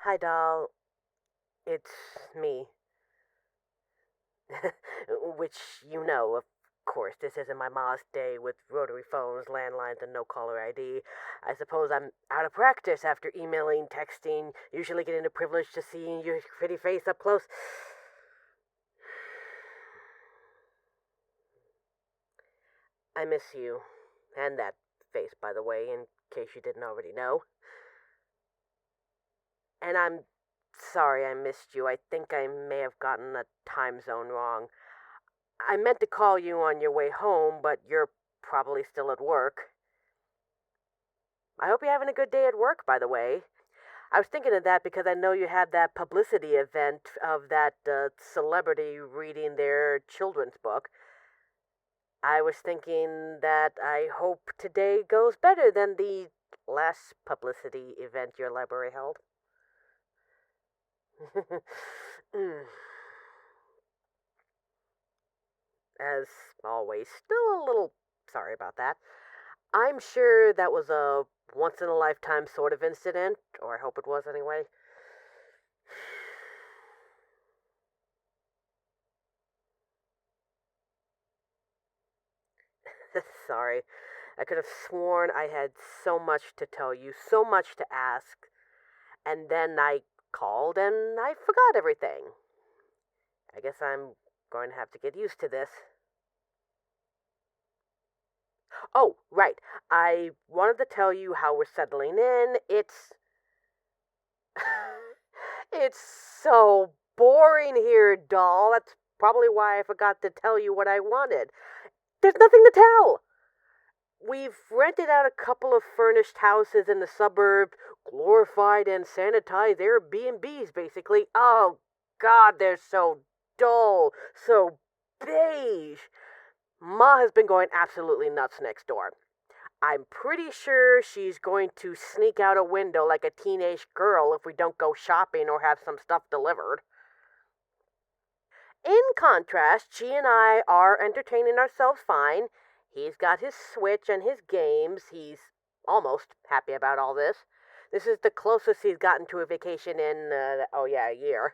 Hi, doll. It's me. Which, of course, this isn't my Ma's day with rotary phones, landlines, and no caller ID. I suppose I'm out of practice after emailing, texting, usually getting the privilege to seeing your pretty face up close. I miss you. And that face, by the way, in case you didn't already know. And I'm sorry I missed you. I think I may have gotten the time zone wrong. I meant to call you on your way home, but you're probably still at work. I hope you're having a good day at work, by the way. I was thinking of that because I know you had that publicity event of that celebrity reading their children's book. I was thinking that I hope today goes better than the last publicity event your library held. Mm. As always, still a little sorry about that. I'm sure that was a once in a lifetime sort of incident, or I hope it was anyway. Sorry. I could have sworn I had so much to tell you, so much to ask, and then I called and I forgot everything. I guess I'm going to have to get used to this. Oh, right. I wanted to tell you how we're settling in. It's so boring here, doll. That's probably why I forgot to tell you what I wanted. There's nothing to tell. We've rented out a couple of furnished houses in the suburb, glorified and sanitized Airbnbs, basically. Oh, God, they're so dull, so beige. Ma has been going absolutely nuts next door. I'm pretty sure she's going to sneak out a window like a teenage girl if we don't go shopping or have some stuff delivered. In contrast, she and I are entertaining ourselves fine. He's got his Switch and his games. He's almost happy about all this. This is the closest he's gotten to a vacation in, a year.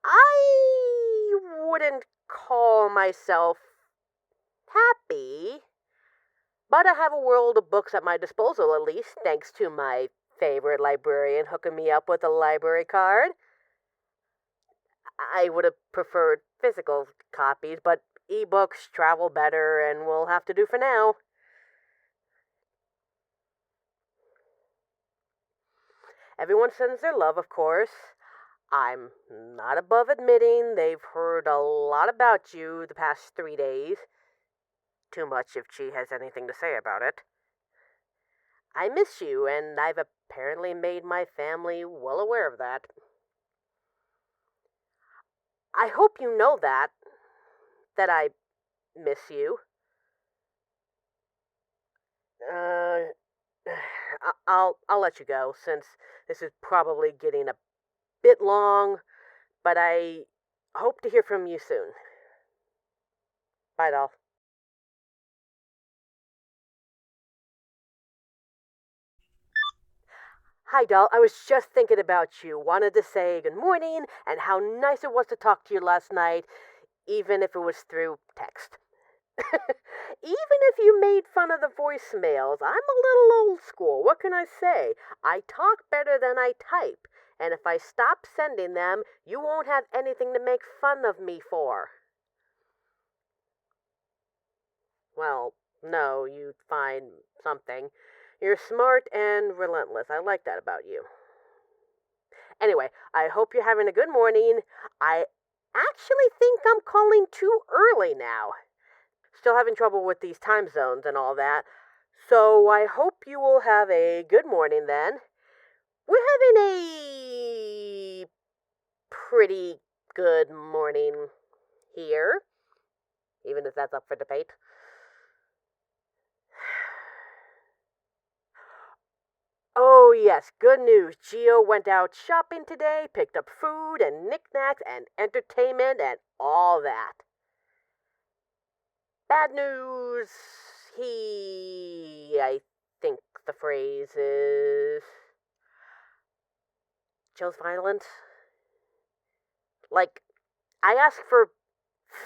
I wouldn't call myself happy, but I have a world of books at my disposal, at least, thanks to my favorite librarian hooking me up with a library card. I would have preferred physical copies, but ebooks travel better and will have to do for now. Everyone sends their love, of course. I'm not above admitting they've heard a lot about you the past 3 days. Too much if she has anything to say about it. I miss you, and I've apparently made my family well aware of that. I hope you know that I miss you. Uh, I'll let you go since this is probably getting a bit long, but I hope to hear from you soon. Bye, doll. Hi, doll. I was just thinking about you. Wanted to say good morning and how nice it was to talk to you last night, even if it was through text. Even if you made fun of the voicemails, I'm a little old school. What can I say? I talk better than I type, and if I stop sending them, you won't have anything to make fun of me for. Well, no, you'd find something. You're smart and relentless. I like that about you. Anyway, I hope you're having a good morning. I actually think I'm calling too early now. Still having trouble with these time zones and all that. So I hope you will have a good morning then. We're having a pretty good morning here, even if that's up for debate. Oh, yes, good news. Gio went out shopping today, picked up food and knickknacks and entertainment and all that. Bad news. I think the phrase is. chose violence. Like, I asked for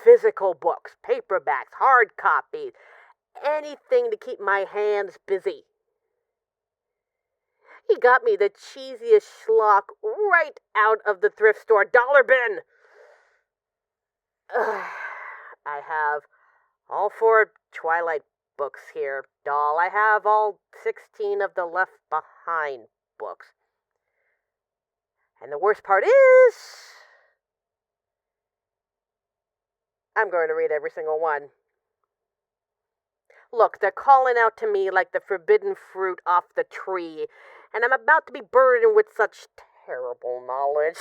physical books, paperbacks, hard copies, anything to keep my hands busy. He got me the cheesiest schlock right out of the thrift store dollar bin. Ugh. I have all 4 Twilight books here, doll. I have all 16 of the Left Behind books. And the worst part is, I'm going to read every single one. Look, they're calling out to me like the forbidden fruit off the tree, and I'm about to be burdened with such terrible knowledge.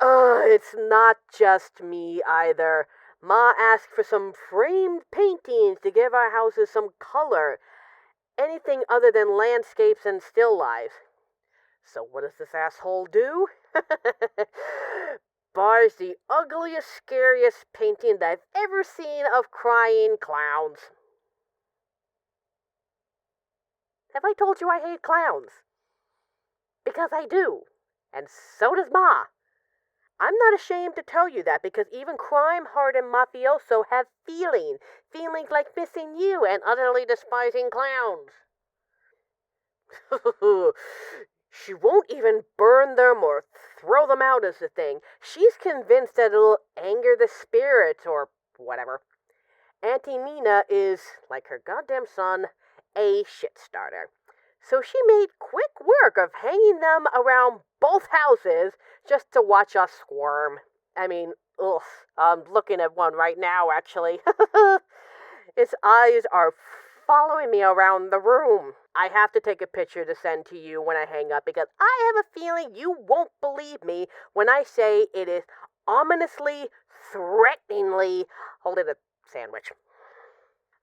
It's not just me either. Ma asked for some framed paintings to give our houses some color. Anything other than landscapes and still lives. So what does this asshole do? Buys the ugliest, scariest painting that I've ever seen of crying clowns. Have I told you I hate clowns? Because I do. And so does Ma. I'm not ashamed to tell you that because even crime-hardened mafioso have feelings like missing you and utterly despising clowns. She won't even burn them or throw them out as a thing. She's convinced that it'll anger the spirits or whatever. Auntie Nina is, like her goddamn son, a shit starter. So she made quick work of hanging them around both houses just to watch us squirm. I mean, ugh, I'm looking at one right now, actually. Its eyes are following me around the room. I have to take a picture to send to you when I hang up because I have a feeling you won't believe me when I say it is ominously, threateningly holding a sandwich.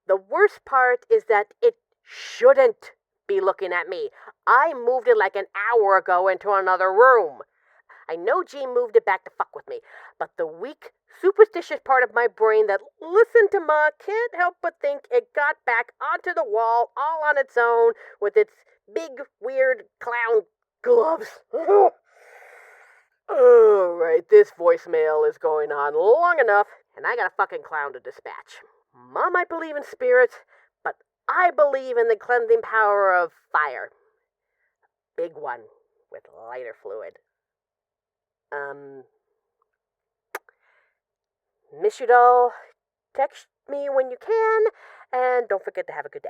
The worst part is that it shouldn't be looking at me. I moved it like an hour ago into another room. I know Jean moved it back to fuck with me, but the weak, superstitious part of my brain that listened to Ma can't help but think it got back onto the wall all on its own with its big, weird clown gloves. Alright, this voicemail is going on long enough, and I got a fucking clown to dispatch. Ma might believe in spirits, but I believe in the cleansing power of fire. Big one, with lighter fluid. Miss you, doll. Text me when you can, and don't forget to have a good day.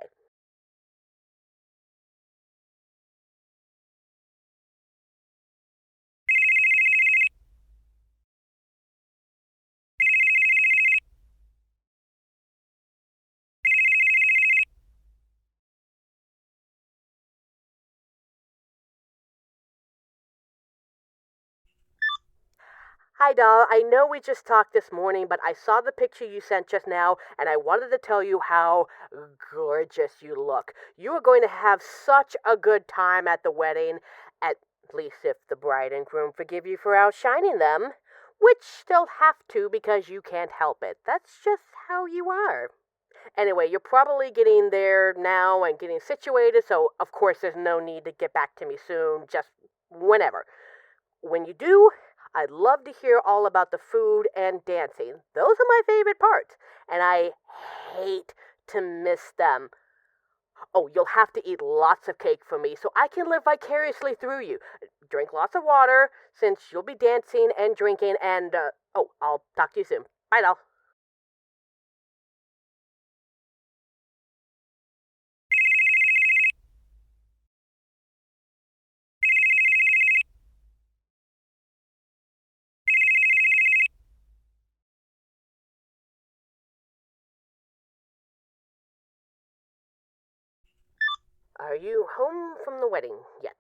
Hi, doll. I know we just talked this morning, but I saw the picture you sent just now, and I wanted to tell you how gorgeous you look. You are going to have such a good time at the wedding, at least if the bride and groom forgive you for outshining them, which they'll have to because you can't help it. That's just how you are. Anyway, you're probably getting there now and getting situated, so of course there's no need to get back to me soon, just whenever. When you do, I'd love to hear all about the food and dancing. Those are my favorite parts, and I hate to miss them. Oh, you'll have to eat lots of cake for me so I can live vicariously through you. Drink lots of water, since you'll be dancing and drinking, and, I'll talk to you soon. Bye, doll. Are you home from the wedding yet?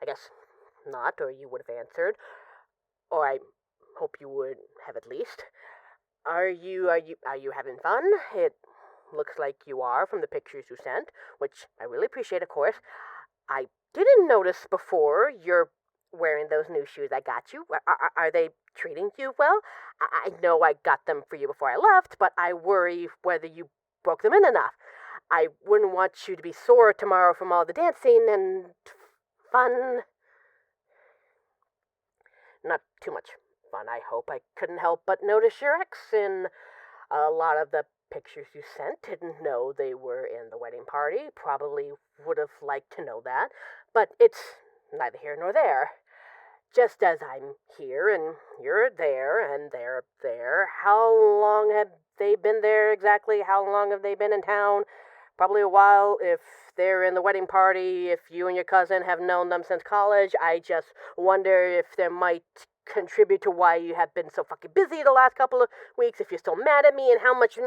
I guess not, or you would have answered. Or I hope you would have at least. Are you having fun? It looks like you are from the pictures you sent, which I really appreciate, of course. I didn't notice before you're wearing those new shoes I got you. Are they treating you well? I know I got them for you before I left, but I worry whether you broke them in enough. I wouldn't want you to be sore tomorrow from all the dancing and Fun. Not too much fun, I hope. I couldn't help but notice your ex in a lot of the pictures you sent. Didn't know they were in the wedding party. Probably would have liked to know that. But it's neither here nor there. Just as I'm here and you're there and they're there, how long have they been there exactly? How long have they been in town? Probably a while if they're in the wedding party, if you and your cousin have known them since college. I just wonder if there might contribute to why you have been so fucking busy the last couple of weeks, if you're still mad at me and how much...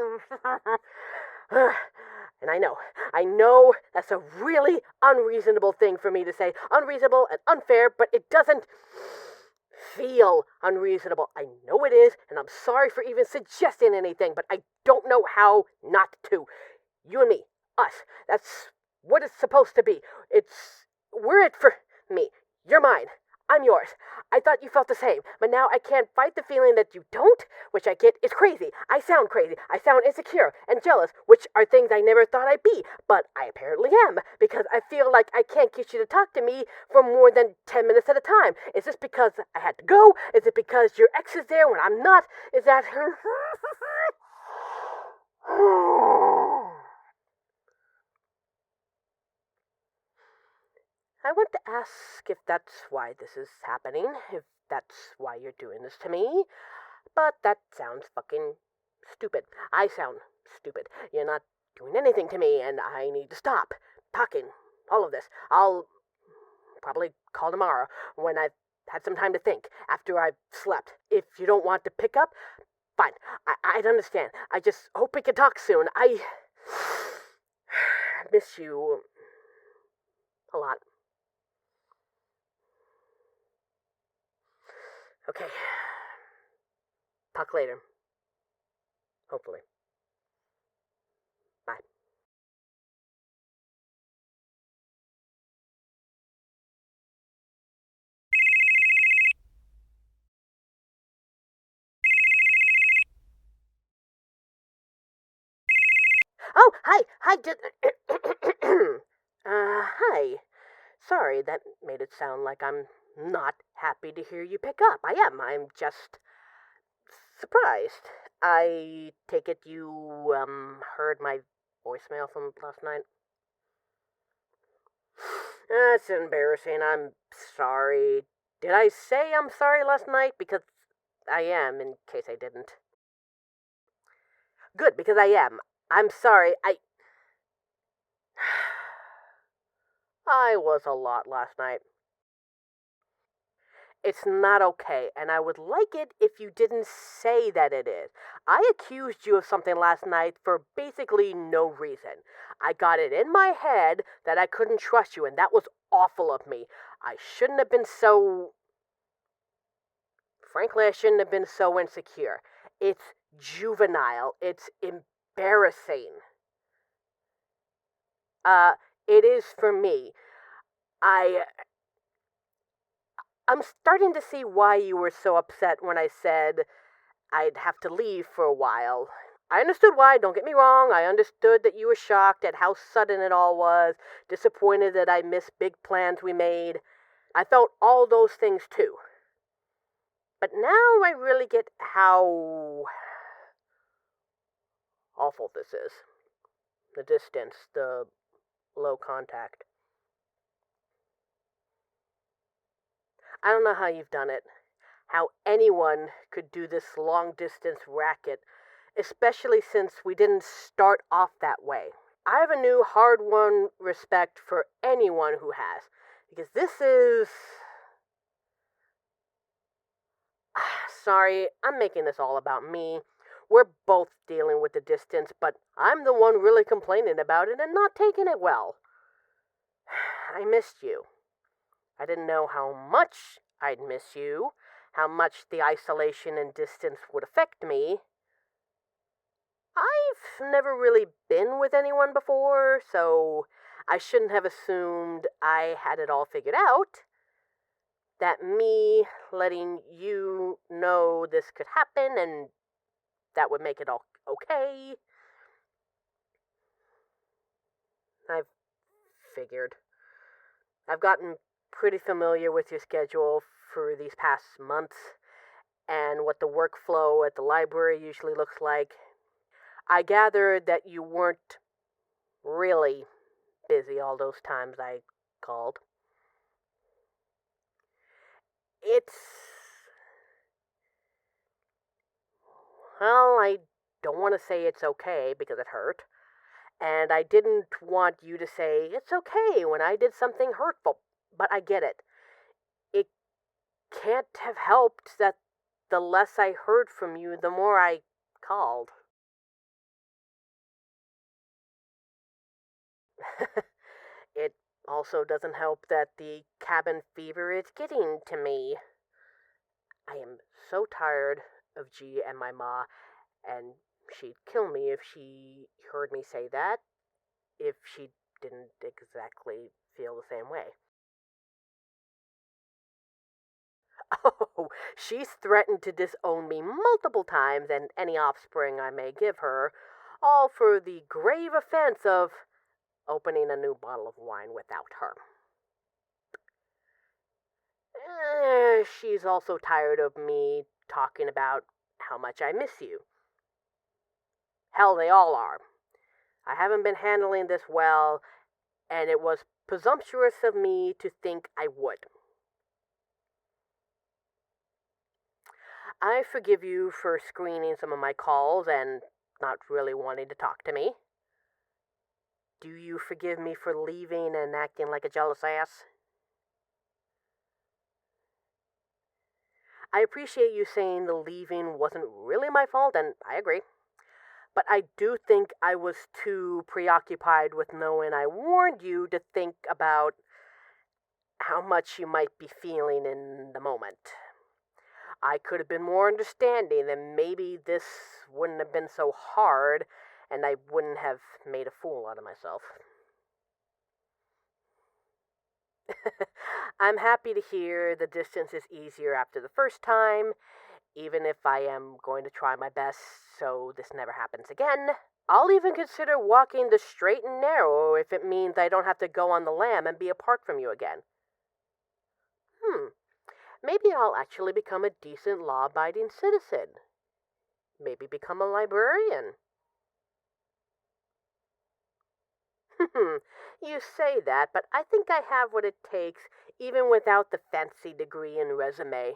And I know that's a really unreasonable thing for me to say. Unreasonable and unfair, but it doesn't feel unreasonable. I know it is, and I'm sorry for even suggesting anything, but I don't know how not to. You and me, us, that's what it's supposed to be. We're it for me. You're mine. I'm yours. I thought you felt the same, but now I can't fight the feeling that you don't, which I get is crazy. I sound crazy. I sound insecure and jealous, which are things I never thought I'd be, but I apparently am, because I feel like I can't get you to talk to me for more than 10 minutes at a time. Is this because I had to go? Is it because your ex is there when I'm not? Is that... I want to ask if that's why this is happening, if that's why you're doing this to me, but that sounds fucking stupid. I sound stupid. You're not doing anything to me, and I need to stop talking all of this. I'll probably call tomorrow when I've had some time to think, after I've slept. If you don't want to pick up, fine. I'd understand. I just hope we can talk soon. I miss you a lot. Okay. Talk later. Hopefully. Bye. Oh, hi. Hi. Hi. Sorry, that made it sound like I'm not happy to hear you pick up. I am. I'm just surprised. I take it you, heard my voicemail from last night? That's embarrassing. I'm sorry. Did I say I'm sorry last night? Because I am, in case I didn't. Good, because I am. I'm sorry. I was a lot last night. It's not okay, and I would like it if you didn't say that it is. I accused you of something last night for basically no reason. I got it in my head that I couldn't trust you, and that was awful of me. I shouldn't have been so... Frankly, I shouldn't have been so insecure. It's juvenile. It's embarrassing. It is for me. I... I'm starting to see why you were so upset when I said I'd have to leave for a while. I understood why, don't get me wrong. I understood that you were shocked at how sudden it all was, disappointed that I missed big plans we made. I felt all those things too. But now I really get how awful this is. The distance, the low contact. I don't know how you've done it. How anyone could do this long distance racket, especially since we didn't start off that way. I have a new hard won respect for anyone who has, because this is... Sorry, I'm making this all about me. We're both dealing with the distance, but I'm the one really complaining about it and not taking it well. I missed you. I didn't know how much I'd miss you, how much the isolation and distance would affect me. I've never really been with anyone before, so I shouldn't have assumed I had it all figured out. That me letting you know this could happen and that would make it all okay. I've figured. I've gotten pretty familiar with your schedule for these past months and what the workflow at the library usually looks like. I gathered that you weren't really busy all those times I called. It's. Well, I don't want to say it's okay because it hurt. And I didn't want you to say it's okay when I did something hurtful. But I get it. It can't have helped that the less I heard from you, the more I called. It also doesn't help that the cabin fever is getting to me. I am so tired of G and my ma, and she'd kill me if she heard me say that, if she didn't exactly feel the same way. Oh, she's threatened to disown me multiple times and any offspring I may give her, all for the grave offense of opening a new bottle of wine without her. She's also tired of me talking about how much I miss you. Hell, they all are. I haven't been handling this well, and it was presumptuous of me to think I would. I forgive you for screening some of my calls and not really wanting to talk to me. Do you forgive me for leaving and acting like a jealous ass? I appreciate you saying the leaving wasn't really my fault, and I agree. But I do think I was too preoccupied with knowing I warned you to think about how much you might be feeling in the moment. I could have been more understanding, and maybe this wouldn't have been so hard, and I wouldn't have made a fool out of myself. I'm happy to hear the distance is easier after the first time, even if I am going to try my best so this never happens again. I'll even consider walking the straight and narrow if it means I don't have to go on the lam and be apart from you again. Maybe I'll actually become a decent law-abiding citizen. Maybe become a librarian. You say that, but I think I have what it takes even without the fancy degree and resume.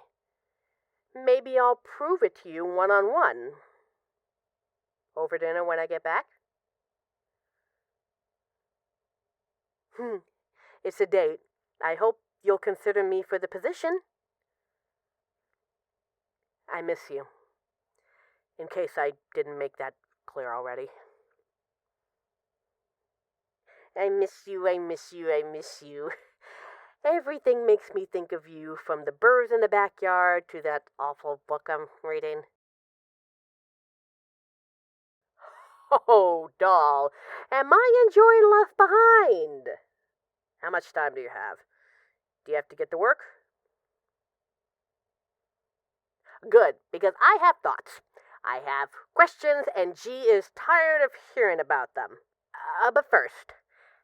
Maybe I'll prove it to you one-on-one. Over dinner when I get back? It's a date. I hope you'll consider me for the position. I miss you. In case I didn't make that clear already. I miss you, I miss you, I miss you. Everything makes me think of you, from the birds in the backyard to that awful book I'm reading. Oh, doll, am I enjoying Left Behind? How much time do you have? Do you have to get to work? Good, because I have thoughts. I have questions, and G is tired of hearing about them. But first,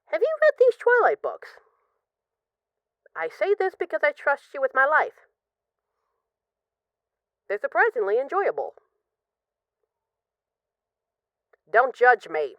have you read these Twilight books? I say this because I trust you with my life. They're surprisingly enjoyable. Don't judge me.